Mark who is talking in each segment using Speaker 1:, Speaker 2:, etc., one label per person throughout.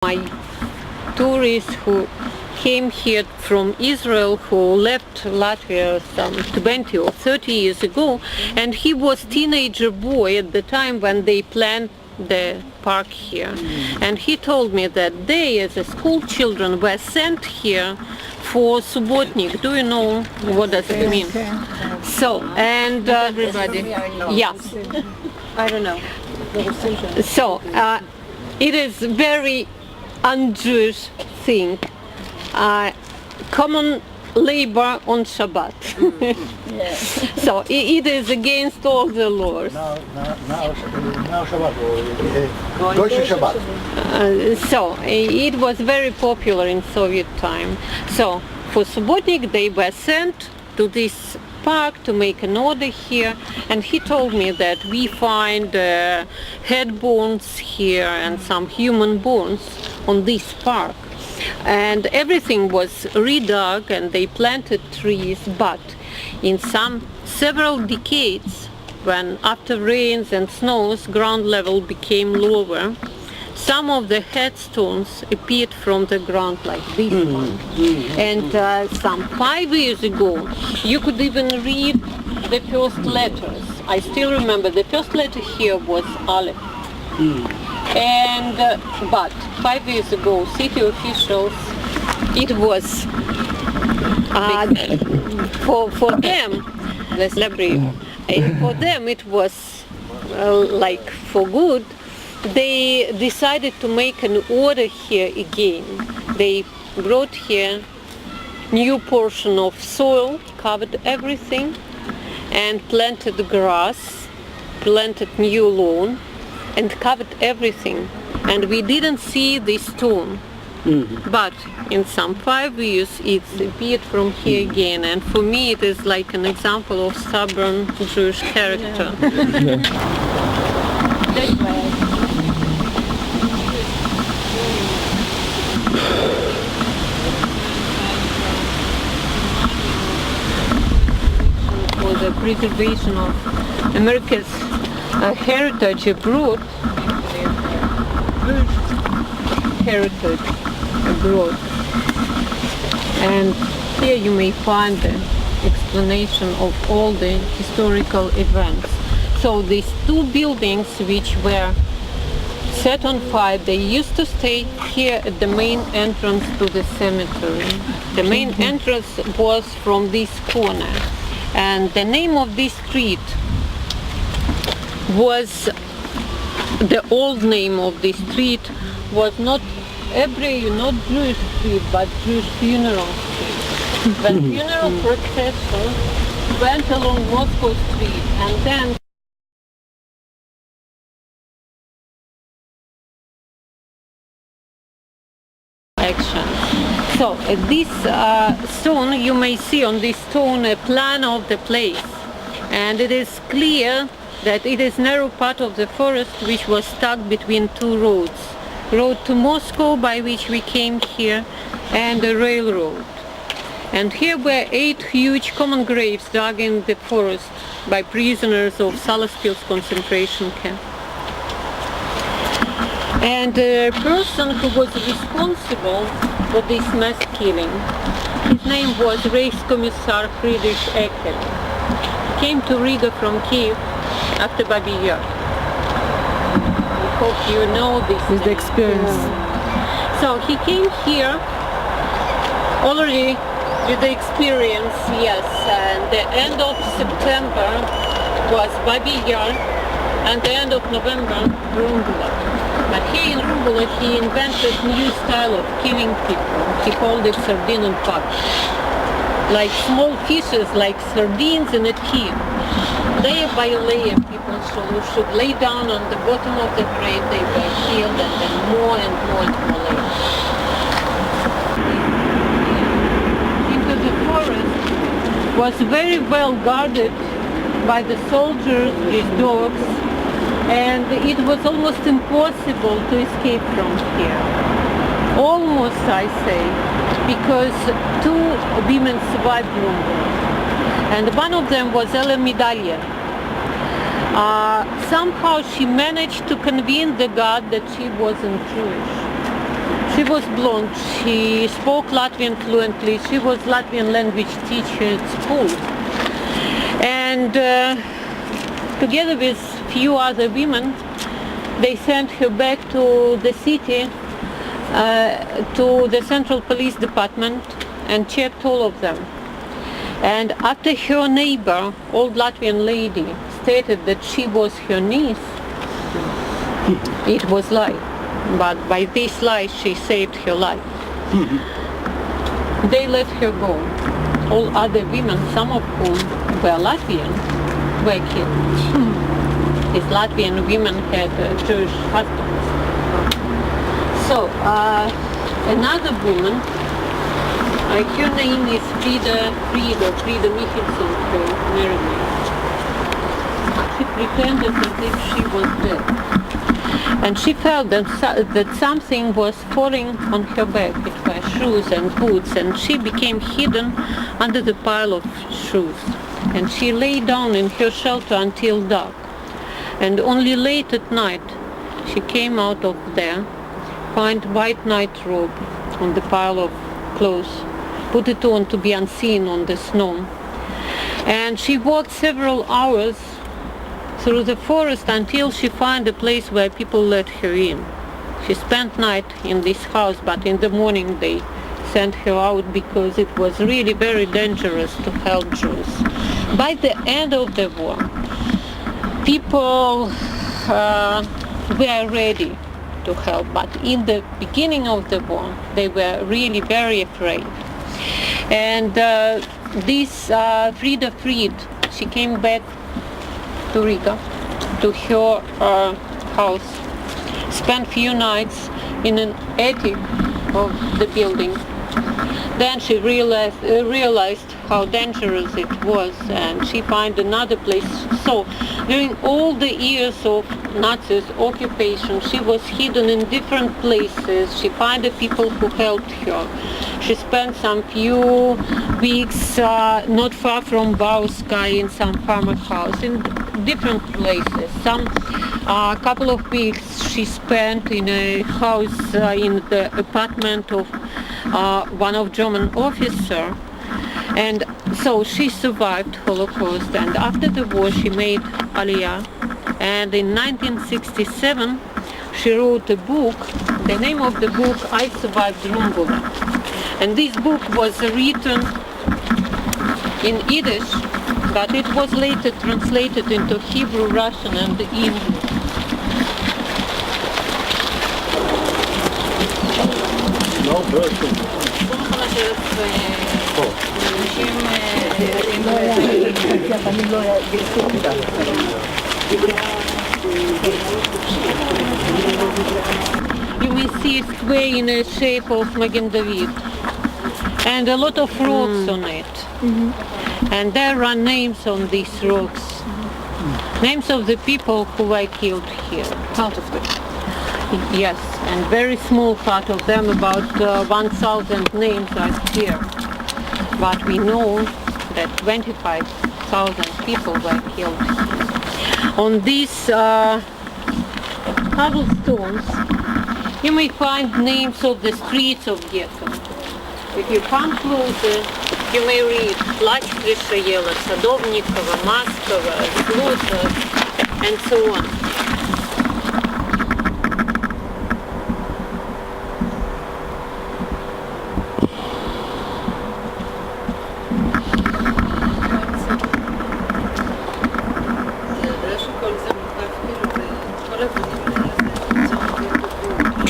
Speaker 1: My tourists who came here from Israel, who left Latvia some 20 or 30 years ago, and he was teenager boy at the time when they planned the park here. And he told me that they, as a school children, were sent here for subotnik. Do you know what does it mean? So, and
Speaker 2: everybody.
Speaker 1: yeah,
Speaker 2: I don't know.
Speaker 1: so it is very un-Jewish thing. Common labor on Shabbat. So it is against all the laws.
Speaker 3: Now Shabbat, Deutsche Shabbat.
Speaker 1: So it was very popular in Soviet time. So for subotnik they were sent to this park to make an order here, and he told me that we find head bones here and some human bones on this park. And everything was redug and they planted trees, but in several decades, when after rains and snows ground level became lower, some of the headstones appeared from the ground like this one. And some 5 years ago, you could even read the first letters. I still remember the first letter here was Aleph. And but 5 years ago, city officials, it was for them, the library, for them it was like for good. They decided to make an order here again. They brought here new portion of soil, covered everything, and planted grass, planted new lawn, and covered everything. And we didn't see this stone. But in some 5 years it's appeared from here again, and for me it is like an example of stubborn Jewish character. For the preservation of America's heritage abroad, heritage abroad. And here you may find the explanation of all the historical events. So these two buildings which were set on fire, they used to stay here at the main entrance to the cemetery. The main entrance was from this corner, and the name of this street was, the old name of this street was not not Jewish street, but Jewish funeral street. When funeral procession went along Moscow Street, and then action. So this stone, you may see on this stone a plan of the place, and it is clear that it is narrow part of the forest which was stuck between two roads. Road to Moscow, by which we came here, and the railroad. And here were 8 huge common graves dug in the forest by prisoners of Salaspils concentration camp. And the person who was responsible for this mass killing, his name was Reichskommissar Friedrich Ecker. He came to Riga from Kiev after Babi Yar. I hope you know this.
Speaker 2: With the experience.
Speaker 1: So he came here already with the experience, yes, and the end of September was Babi Yar, and the end of November, Rumbula. But here in Rumbula he invented new style of killing people. He called it sardine and pot. Like small fishes, like sardines in a tin. Layer by layer, people should lay down on the bottom of the grave. They were killed, and then more and more layers. Into the forest was very well guarded by the soldiers with dogs, and it was almost impossible to escape from here. Almost, I say, because 2 women survived Rumbula. And one of them was Ella Medalya. Somehow she managed to convince the God that she wasn't Jewish. She was blonde. She spoke Latvian fluently. She was Latvian language teacher at school. And together with few other women, they sent her back to the city, to the Central Police Department, and checked all of them. And after her neighbor, old Latvian lady, stated that she was her niece, it was lie. But by this lie, she saved her life. They let her go. All other women, some of whom were Latvian, were killed. These Latvian women had Jewish husbands. So, another woman, her name is Frida Michelson, her married name. She pretended as if she was dead. And she felt that something was falling on her back. It were shoes and boots, and she became hidden under the pile of shoes. And she lay down in her shelter until dark. And only late at night she came out of there, find white night robe on the pile of clothes, put it on to be unseen on the snow. And she walked several hours through the forest until she found a place where people let her in. She spent night in this house, but in the morning they sent her out because it was really very dangerous to help Jews. By the end of the war, people were ready to help, but in the beginning of the war, they were really very afraid. And this Frida Fried, she came back to Riga, to her house, spent few nights in an attic of the building. Then she realized how dangerous it was, and she found another place. So during all the years of Nazis occupation, she was hidden in different places. She found the people who helped her. She spent some few weeks not far from Bauska in some farmer house, in different places. Some couple of weeks she spent in a house in the apartment of one of German officer. And so she survived Holocaust, and after the war she made Aliyah, and in 1967 she wrote a book. The name of the book, I Survived Lumbova. And this book was written in Yiddish, but it was later translated into Hebrew, Russian and English.
Speaker 3: No person.
Speaker 1: You may see a square in the shape of Magen David, and a lot of rocks on it. And there are names on these rocks, names of the people who were killed here.
Speaker 2: Part of them.
Speaker 1: Yes, and very small part of them, about 1,000 names are here. But we know that 25,000 people were killed here. On these cobblestones, you may find names of the streets of Ghetto. If you come closer, you may read Плач Пришаела, Садовникова, Маскова, Zlota, and so on.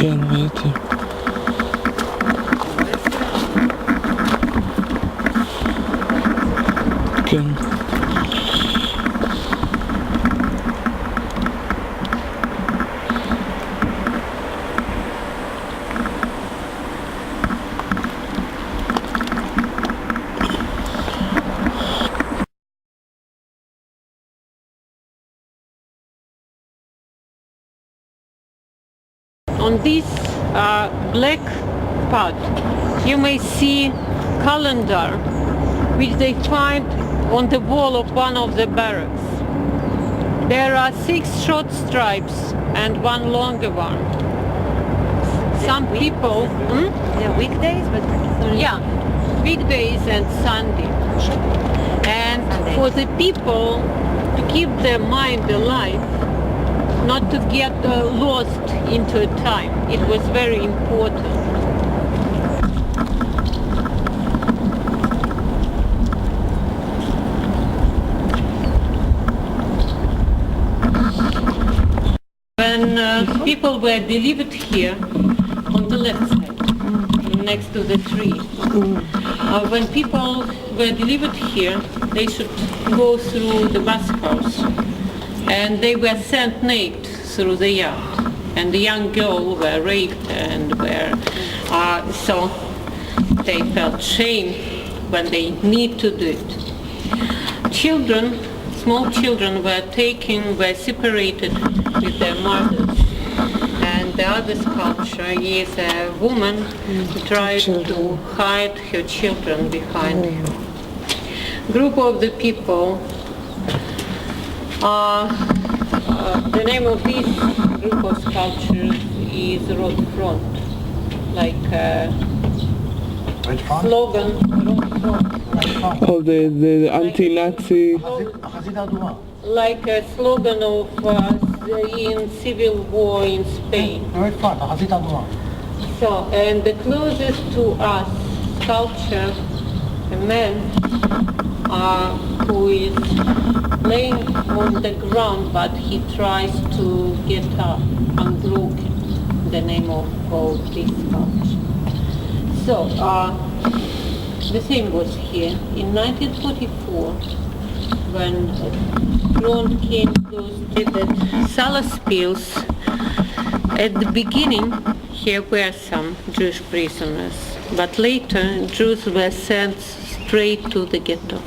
Speaker 4: כן, ראיתי. כן.
Speaker 1: On this black part, you may see calendar, which they find on the wall of one of the barracks. There are 6 short stripes and one longer one. some people,
Speaker 2: Yeah, weekdays, but
Speaker 1: yeah, weekdays and Sunday. And for the people to keep their mind alive, not to get lost into time, it was very important. When people were delivered here on the left side, next to the tree, when people were delivered here, they should go through the bathhouse, and they were sent naked through the yard, and the young girls were raped and were so they felt shame when they need to do it. Children, small children were separated with their mothers. And the other sculpture is a woman who tried to hide her children behind her. Group of the people, the name of this group of sculptures is Road Front, like
Speaker 3: Red front?
Speaker 1: slogan, Road Front.
Speaker 3: Red front.
Speaker 4: Oh, the anti-Nazi.
Speaker 3: החזית האדומה.
Speaker 1: Like a slogan of in civil war in Spain.
Speaker 3: Red front, החזית האדומה.
Speaker 1: So, and the closest to us sculpture, a man who is laying on the ground, but he tries to get up unbroken, the name of this sculpture. So, the same was here. In 1944, when front came close to the Salaspils, at the beginning here were some Jewish prisoners, but later Jews were sent straight to the ghetto.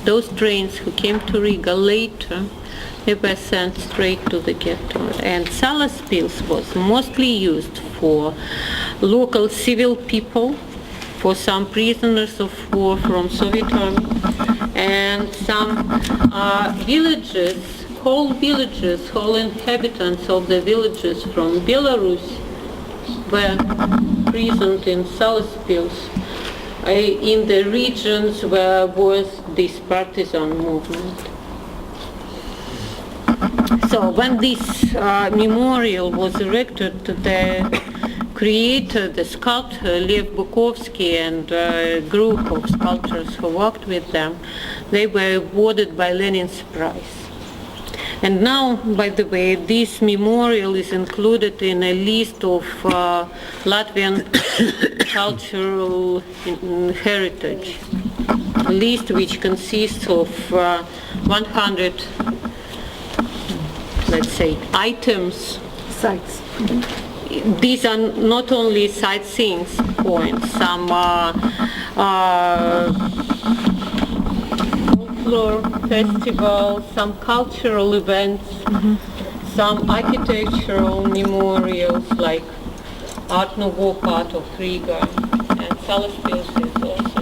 Speaker 1: Those trains who came to Riga later, they were sent straight to the ghetto. And Salaspils was mostly used for local civil people, for some prisoners of war from Soviet army, and some villages, whole inhabitants of the villages from Belarus were imprisoned in Salaspils, in the regions where was this partisan movement. So when this memorial was erected, the creator, the sculptor, Lev Bukovsky, and a group of sculptors who worked with them, they were awarded by Lenin's Prize. And now, by the way, this memorial is included in a list of Latvian cultural heritage, a list which consists of 100, let's say, items.
Speaker 2: sites.
Speaker 1: These are not only sightseeing points, some folklore festivals, some cultural events, some architectural memorials like Art Nouveau part of Riga, and Salaspils is also